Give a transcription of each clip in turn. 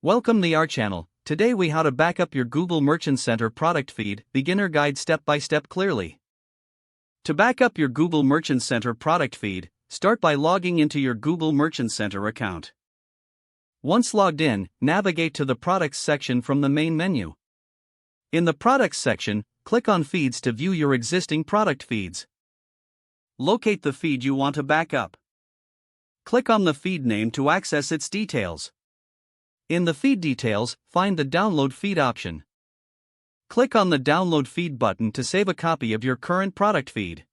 Welcome to our channel. Today we how to back up your Google Merchant Center product feed, beginner guide step by step clearly. To back up your Google Merchant Center product feed, start by logging into your Google Merchant Center account. Once logged in, navigate to the Products section from the main menu. In the Products section, click on Feeds to view your existing product feeds. Locate the feed you want to back up. Click on the feed name to access its details. In the feed details, find the Download Feed option. Click on the Download Feed button to save a copy of your current product feed.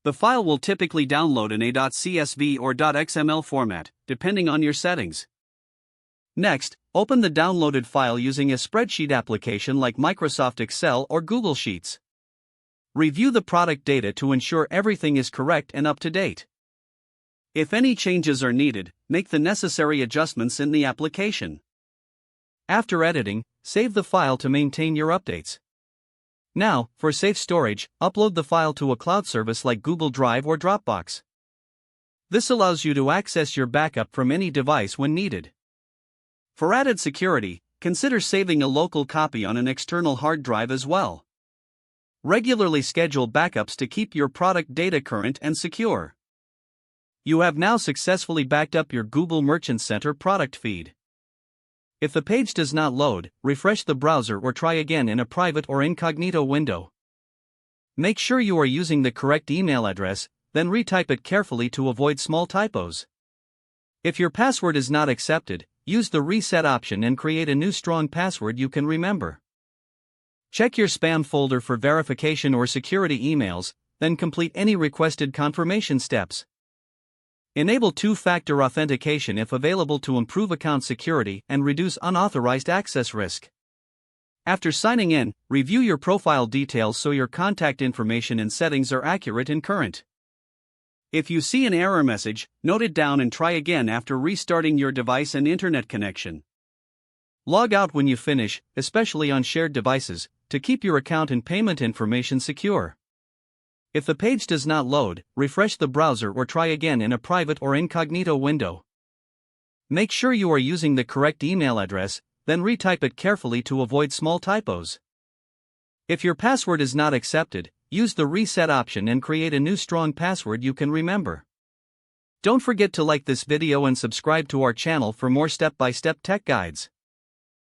The file will typically download in a .csv or .xml format, depending on your settings. Next, open the downloaded file using a spreadsheet application like Microsoft Excel or Google Sheets. Review the product data to ensure everything is correct and up to date. If any changes are needed, make the necessary adjustments in the application. After editing, save the file to maintain your updates. Now, for safe storage, upload the file to a cloud service like Google Drive or Dropbox. This allows you to access your backup from any device when needed. For added security, consider saving a local copy on an external hard drive as well. Regularly schedule backups to keep your product data current and secure. You have now successfully backed up your Google Merchant Center product feed. If the page does not load, refresh the browser or try again in a private or incognito window. Make sure you are using the correct email address, then retype it carefully to avoid small typos. If your password is not accepted, use the reset option and create a new strong password you can remember. Check your spam folder for verification or security emails, then complete any requested confirmation steps. Enable two-factor authentication if available to improve account security and reduce unauthorized access risk. After signing in, review your profile details so your contact information and settings are accurate and current. If you see an error message, note it down and try again after restarting your device and internet connection. Log out when you finish, especially on shared devices, to keep your account and payment information secure. If the page does not load, refresh the browser or try again in a private or incognito window. Make sure you are using the correct email address, then retype it carefully to avoid small typos. If your password is not accepted, use the reset option and create a new strong password you can remember. Don't forget to like this video and subscribe to our channel for more step-by-step tech guides.